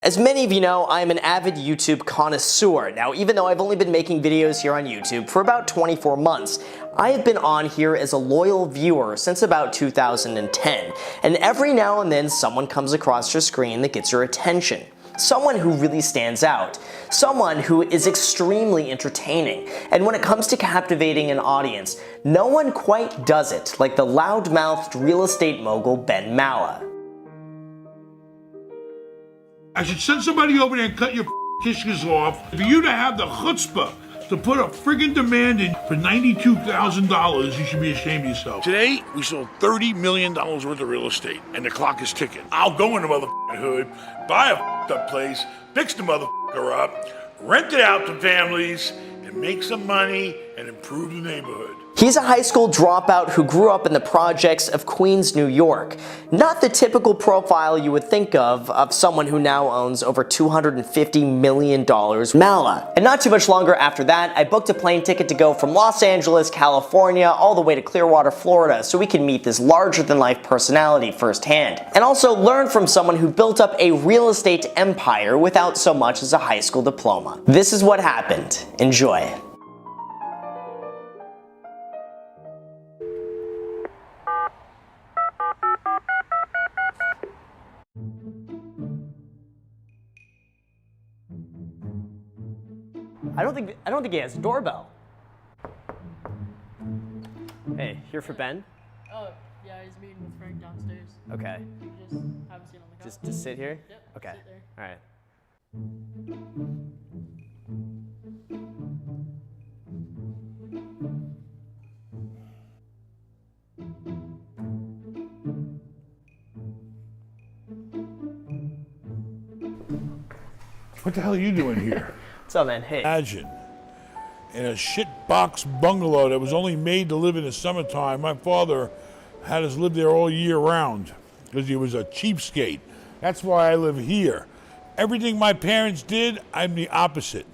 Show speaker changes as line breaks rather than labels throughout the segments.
As many of you know, I'm an avid YouTube connoisseur. Now, even though I've only been making videos here on YouTube for about 24 months, I have been on here as a loyal viewer since about 2010, and every now and then someone comes across your screen that gets your attention. Someone who really stands out. Someone who is extremely entertaining. And when it comes to captivating an audience, no one quite does it like the loud-mouthed real estate mogul Ben Mallah.
I should send somebody over there and cut your kishkas off. For you to have the chutzpah to put a friggin' demand in for $92,000, you should be ashamed of yourself. Today, we sold $30 million worth of real estate, and the clock is ticking. I'll go in the motherfucking hood, buy a up place, fix the motherfucker up, rent it out to families, and make some money and improve the neighborhood.
He's a high school dropout who grew up in the projects of Queens, New York. Not the typical profile you would think of someone who now owns over $250 million. Mallah. And not too much longer after that, I booked a plane ticket to go from Los Angeles, California, all the way to Clearwater, Florida, so we can meet this larger-than-life personality firsthand. And also learn from someone who built up a real estate empire without so much as a high school diploma. This is what happened. Enjoy. I don't think he has a doorbell. Hey, here for Ben?
Oh, yeah, he's meeting with Frank downstairs.
Okay.
You just have a seat on the couch.
Just sit here?
Yep.
Okay.
Sit there.
All right.
What the hell are you doing here?
What's up, man? Hey.
Imagine, in a shitbox bungalow that was only made to live in the summertime, my father had us live there all year round because he was a cheapskate. That's why I live here. Everything my parents did, I'm the opposite.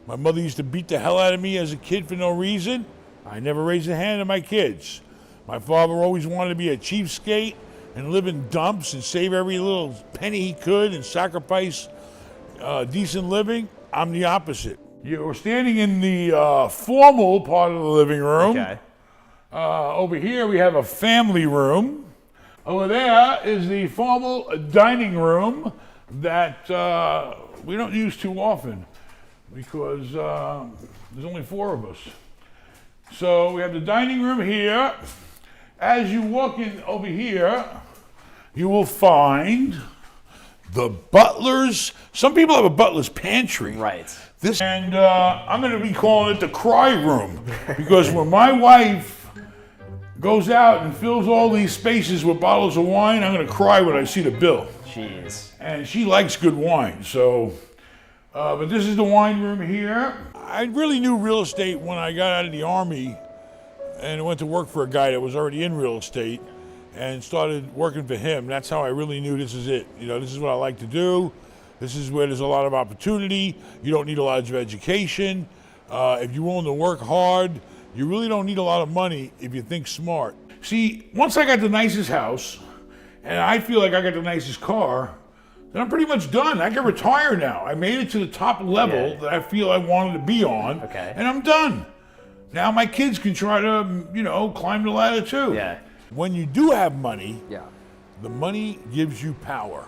My mother used to beat the hell out of me as a kid for no reason. I never raised a hand to my kids. My father always wanted to be a cheapskate and live in dumps and save every little penny he could and sacrifice decent living. I'm the opposite. You're standing in the formal part of the living room.
Okay.
Over here we have a family room. Over there is the formal dining room that we don't use too often because there's only 4 of us. So we have the dining room here. As you walk in over here, you will find the butler's, some people have a butler's pantry.
Right.
And I'm going to be calling it the cry room because when my wife goes out and fills all these spaces with bottles of wine, I'm going to cry when I see the bill.
Jeez.
And she likes good wine, so, but this is the wine room here. I really knew real estate when I got out of the Army and went to work for a guy that was already in real estate and started working for him. That's how I really knew this is it. You know, this is what I like to do. This is where there's a lot of opportunity. You don't need a lot of education. If you're willing to work hard, you really don't need a lot of money if you think smart. See, once I got the nicest house, and I feel like I got the nicest car, then I'm pretty much done. I can retire now. I made it to the top level that I feel I wanted to be on, and I'm done. Now my kids can try to, you know, climb the ladder too.
Yeah.
When you do have money, the money gives you power.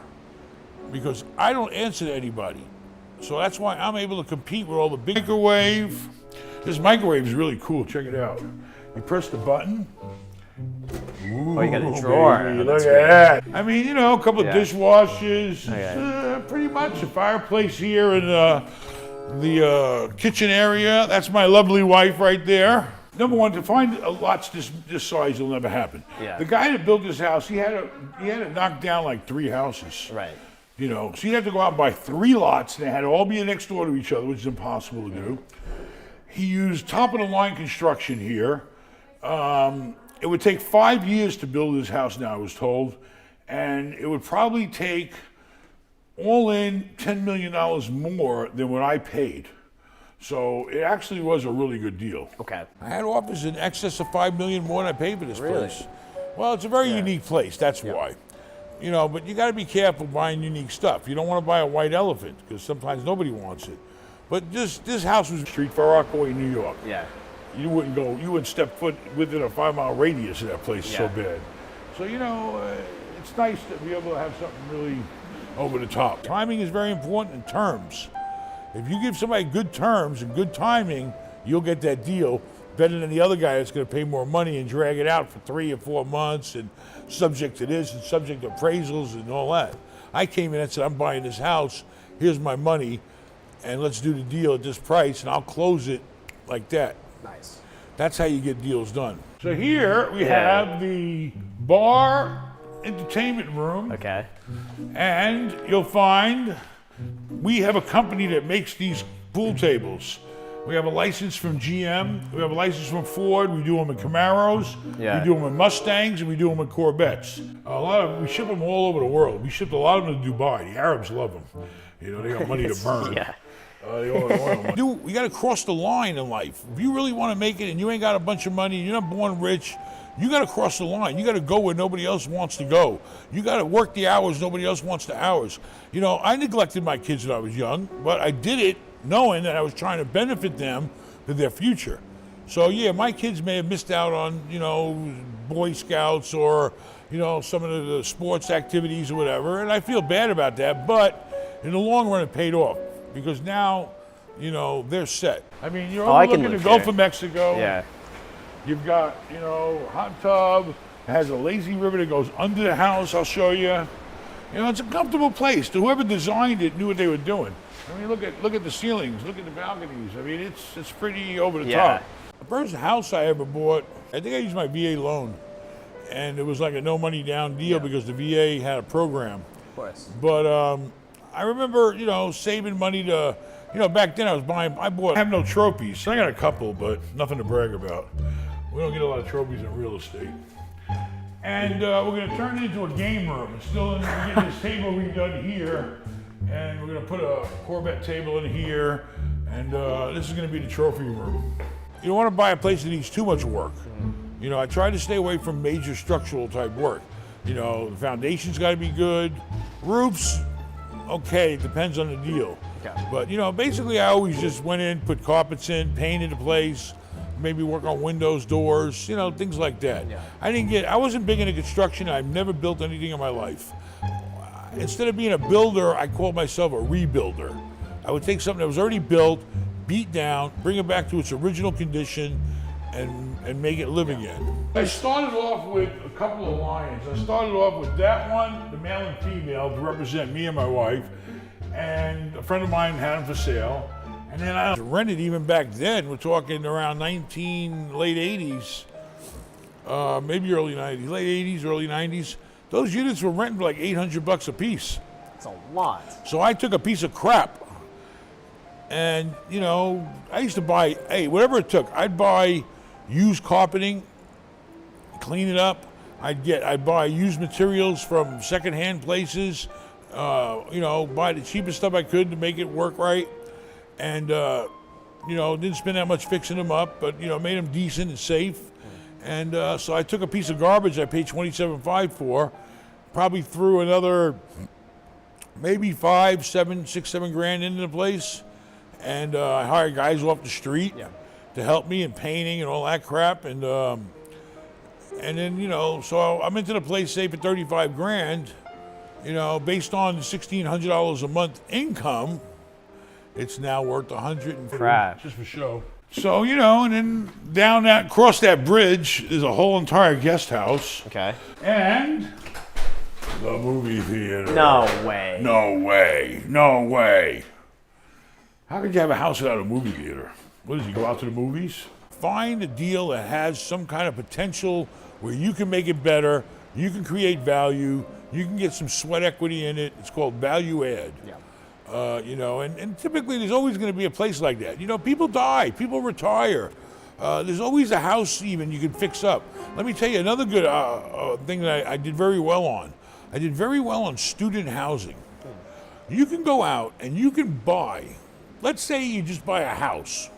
Because I don't answer to anybody. So that's why I'm able to compete with all the big microwave. This microwave is really cool, check it out. You press the button. Ooh,
Oh, you got a drawer.
baby,
Oh,
look
that's
at that. I mean, you know, a couple of
Yeah.
dishwashers,
Okay.
pretty much a fireplace here in the kitchen area. That's my lovely wife right there. Number one, to find lots this size will never happen.
Yeah.
The guy that built this house, he had to knock down like 3 houses.
Right.
You know, so you'd have to go out and buy 3 lots. They had to all be next door to each other, which is impossible to do. He used top-of-the-line construction here. It would take 5 years to build this house now, I was told. And it would probably take, all in, $10 million more than what I paid. So it actually was a really good deal.
Okay.
I had offers in excess of $5 million more than I paid for this
Really?
place. Well, it's a very unique place, that's why. You know, but you got to be careful buying unique stuff. You don't want to buy a white elephant because sometimes nobody wants it. But this house was Street Far Rockaway, New York.
Yeah.
You wouldn't step foot within a 5-mile radius of that place. It's so bad. So, you know, it's nice to be able to have something really over the top. Timing is very important, and terms. If you give somebody good terms and good timing, you'll get that deal better than the other guy that's going to pay more money and drag it out for 3 or 4 months and subject to this and subject to appraisals and all that. I came in and said, I'm buying this house, here's my money, and let's do the deal at this price, and I'll close it like that.
Nice.
That's how you get deals done. So here we have the bar entertainment room.
Okay.
And you'll find we have a company that makes these pool tables. We have a license from GM, we have a license from Ford, we do them in Camaros, we do them in Mustangs, and we do them in Corvettes. We ship them all over the world. We shipped a lot of them to Dubai. The Arabs love them. You know, they got money to burn.
Yeah.
We got to cross the line in life. If you really want to make it and you ain't got a bunch of money, you're not born rich, you got to cross the line. You got to go where nobody else wants to go. You got to work the hours nobody else wants the hours. You know, I neglected my kids when I was young, but I did it knowing that I was trying to benefit them for their future. So yeah, my kids may have missed out on, you know, Boy Scouts or, you know, some of the sports activities or whatever, and I feel bad about that, but in the long run it paid off. Because now, you know, they're set. I mean, you're overlooking the Gulf of Mexico.
Yeah.
You've got, you know, hot tub. It has a lazy river that goes under the house. I'll show you. You know, it's a comfortable place. Whoever designed it knew what they were doing. I mean, look at the ceilings. Look at the balconies. I mean, it's pretty over the top. The first house I ever bought, I think I used my VA loan, and it was like a no money down deal because the VA had a program.
Of course.
But I remember, you know, saving money to, you know, back then I have no trophies. I got a couple, but nothing to brag about. We don't get a lot of trophies in real estate. And we're gonna turn it into a game room. We're getting this table redone here, and we're gonna put a Corvette table in here, and this is gonna be the trophy room. You don't wanna buy a place that needs too much work. You know, I try to stay away from major structural type work. You know, the foundation's gotta be good. Roofs, okay, it depends on the deal. Okay. But, you know, basically I always just went in, put carpets in, painted the place, maybe work on windows, doors, you know, things like that. Yeah. I wasn't big into construction. I've never built anything in my life. Instead of being a builder, I called myself a rebuilder. I would take something that was already built, beat down, bring it back to its original condition, and make it live again. I started off with a couple of lines. I started off with that one, the male and female, to represent me and my wife, and a friend of mine had them for sale. And then I rented even back then. We're talking around late 80s, maybe early 90s, late 80s, early 90s. Those units were renting for like $800 a piece.
That's a lot.
So I took a piece of crap, and you know, I used to buy, whatever it took. I'd buy used carpeting, clean it up. I'd buy used materials from secondhand places. You know, buy the cheapest stuff I could to make it work right. And, you know, didn't spend that much fixing them up, but, you know, made them decent and safe. And so I took a piece of garbage I paid $27.5 for, probably threw another maybe six, 7 grand into the place. And I hired guys off the street to help me in painting and all that crap. And then, you know, so I'm into the place, say, for 35 grand, you know, based on $1,600 a month income. It's now worth $100 just for show. So, you know, and then across that bridge is a whole entire guest house. Okay. And the movie theater.
No way.
No way. No way. How could you have a house without a movie theater? What does he go out to the movies? Find a deal that has some kind of potential where you can make it better, you can create value, you can get some sweat equity in it. It's called value add. Yeah. You know, and typically there's always going to be a place like that. You know, people die, people retire. There's always a house even you can fix up. Let me tell you another good thing that I did very well on. I did very well on student housing. You can go out and you can buy, let's say you just buy a house.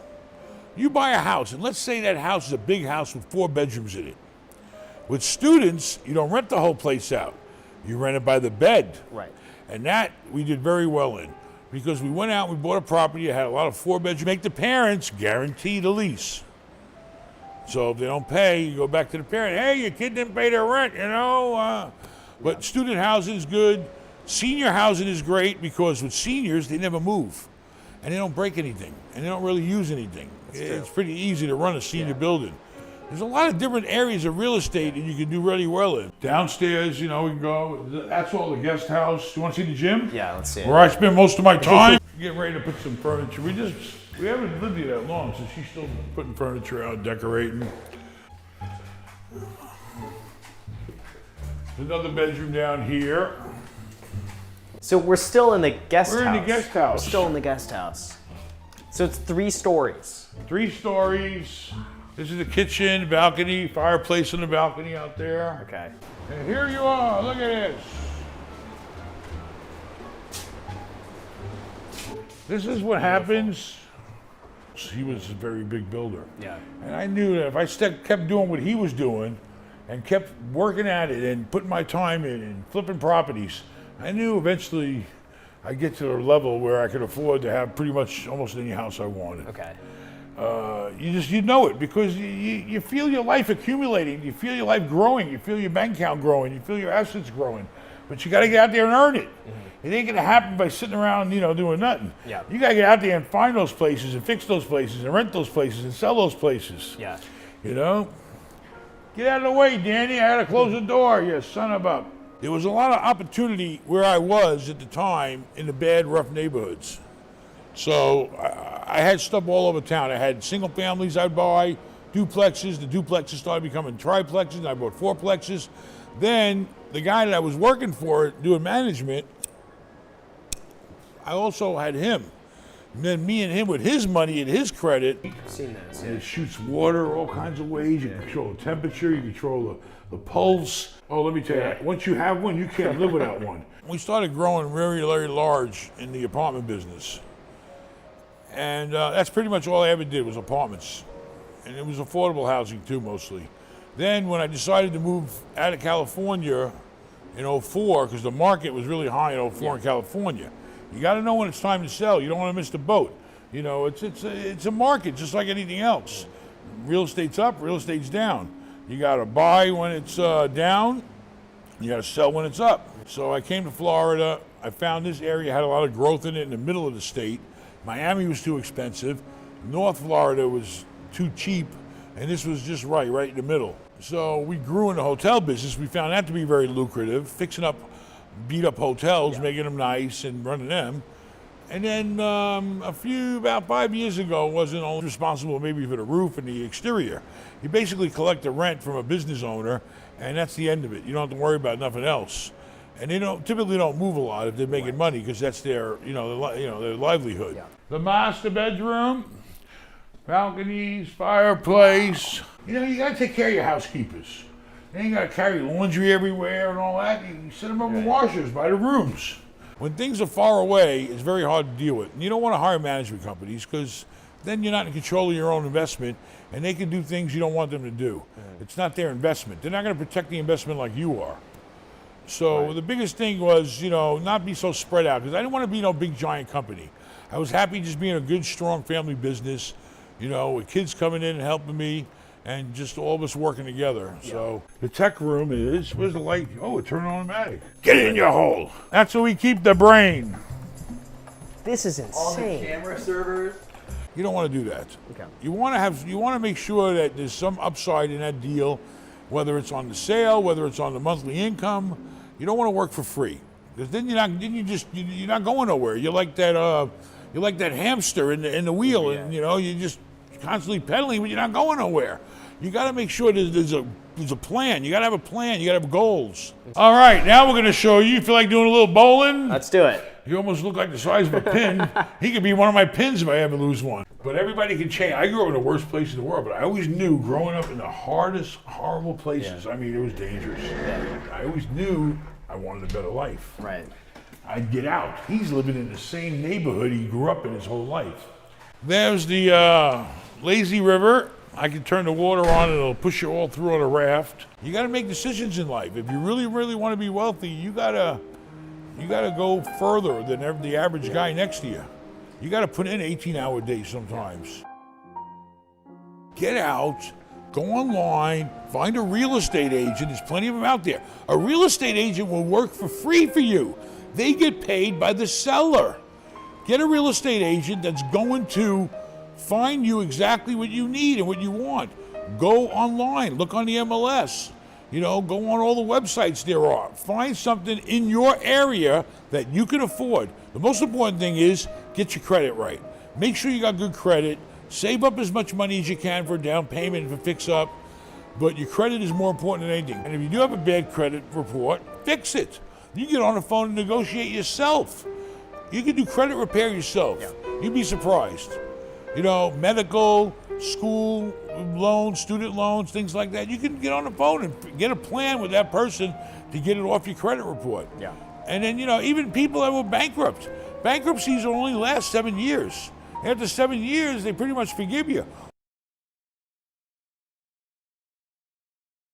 You buy a house, and let's say that house is a big house with 4 bedrooms in it. With students, you don't rent the whole place out. You rent it by the bed.
Right.
And that we did very well in, because we went out and we bought a property that had a lot of 4-bedroom. Make the parents guarantee the lease. So if they don't pay, you go back to the parent. Hey, your kid didn't pay their rent, you know. But student housing is good. Senior housing is great because with seniors, they never move. And they don't break anything. And they don't really use anything. It's pretty easy to run a senior building. There's a lot of different areas of real estate that you can do really well in. Downstairs, you know, we can go. That's all the guest house. You want to see the gym?
Yeah, let's see it.
Where I spend most of my time. Getting ready to put some furniture. We haven't lived here that long, so she's still putting furniture out, decorating. There's another bedroom down here.
So we're still in the guest house.
We're in the guest house.
We're still in the guest house. So it's 3 stories.
3 stories. This is the kitchen, balcony, fireplace on the balcony out there.
Okay.
And here you are, look at this. This is what happens. He was a very big builder.
Yeah.
And I knew that if I kept doing what he was doing and kept working at it and putting my time in and flipping properties, I knew eventually I'd get to a level where I could afford to have pretty much almost any house I wanted.
Okay.
You know it because you feel your life accumulating, you feel your life growing, you feel your bank account growing, you feel your assets growing. But you got to get out there and earn it. It ain't gonna happen by sitting around, you know, doing nothing.
Yeah.
You got to get out there and find those places and fix those places and rent those places and sell those places.
Yeah.
You know? Get out of the way, Danny. I had to close the door, you son of a... There was a lot of opportunity where I was at the time in the bad, rough neighborhoods. So I had stuff all over town. I had single families I'd buy, duplexes. The duplexes started becoming triplexes, and I bought 4plexes. Then the guy that I was working for doing management, I also had him. And then me and him with his money and his credit.
I've seen this.
And it shoots water all kinds of ways. You control the temperature, you control the pulse. Oh, let me tell you, once you have one, you can't live without one. We started growing very, very large in the apartment business. And that's pretty much all I ever did was apartments. And it was affordable housing too, mostly. Then when I decided to move out of California in 04, because the market was really high in 04 in California, you got to know when it's time to sell. You don't want to miss the boat. You know, it's a market just like anything else. Real estate's up, real estate's down. You got to buy when it's down. You got to sell when it's up. So I came to Florida. I found this area had a lot of growth in it in the middle of the state. Miami was too expensive. North Florida was too cheap. And this was just right in the middle. So we grew in the hotel business. We found that to be very lucrative, fixing up beat up hotels, making them nice and running them. And then about 5 years ago, wasn't only responsible maybe for the roof and the exterior. You basically collect the rent from a business owner, and that's the end of it. You don't have to worry about nothing else. And they typically don't move a lot if they're making money because that's their their livelihood. Yeah. The master bedroom, balconies, fireplace. You know, you got to take care of your housekeepers. You ain't got to carry laundry everywhere and all that. You set them up in washers by the rooms. When things are far away, it's very hard to deal with. And you don't want to hire management companies because then you're not in control of your own investment and they can do things you don't want them to do. It's not their investment. They're not going to protect the investment like you are. So the biggest thing was, not be so spread out because I didn't want to be no big giant company. I was happy just being a good, strong family business, with kids coming in and helping me. And just all of us working together. Yeah. So the tech room where's the light? Oh, it turned on automatic. Get it in your hole. That's where we keep the brain.
This is insane.
All the camera servers.
You don't want to do that.
Okay.
You want to make sure that there's some upside in that deal, whether it's on the sale, whether it's on the monthly income. You don't want to work for free. Because then you're not going nowhere. You're like that hamster in the wheel, and you're just constantly pedaling, but you're not going nowhere. You got to make sure there's a plan. You got to have a plan. You got to have goals. All right, now we're going to show you. Feel like doing a little bowling?
Let's do it.
You almost look like the size of a pin. He could be one of my pins if I ever lose one. But everybody can change. I grew up in the worst place in the world, but I always knew growing up in the hardest, horrible places, I mean, it was dangerous. Yeah. I always knew I wanted a better life.
Right.
I'd get out. He's living in the same neighborhood he grew up in his whole life. There's the lazy river. I can turn the water on and it'll push you all through on a raft. You gotta make decisions in life. If you really, really wanna be wealthy, you gotta go further than the average guy next to you. You gotta put in 18-hour days sometimes. Get out, go online, find a real estate agent. There's plenty of them out there. A real estate agent will work for free for you. They get paid by the seller. Get a real estate agent that's going to find you exactly what you need and what you want. Go online, look on the MLS. You know, go on all the websites there are. Find something in your area that you can afford. The most important thing is get your credit right. Make sure you got good credit. Save up as much money as you can for a down payment and for fix up. But your credit is more important than anything. And if you do have a bad credit report, fix it. You get on the phone and negotiate yourself. You can do credit repair yourself. Yeah. You'd be surprised. You know, medical, school loans, student loans, things like that. You can get on the phone and get a plan with that person to get it off your credit report.
Yeah.
And then, you know, even people that were bankrupt. Bankruptcies only last 7 years. After 7 years, they pretty much forgive you.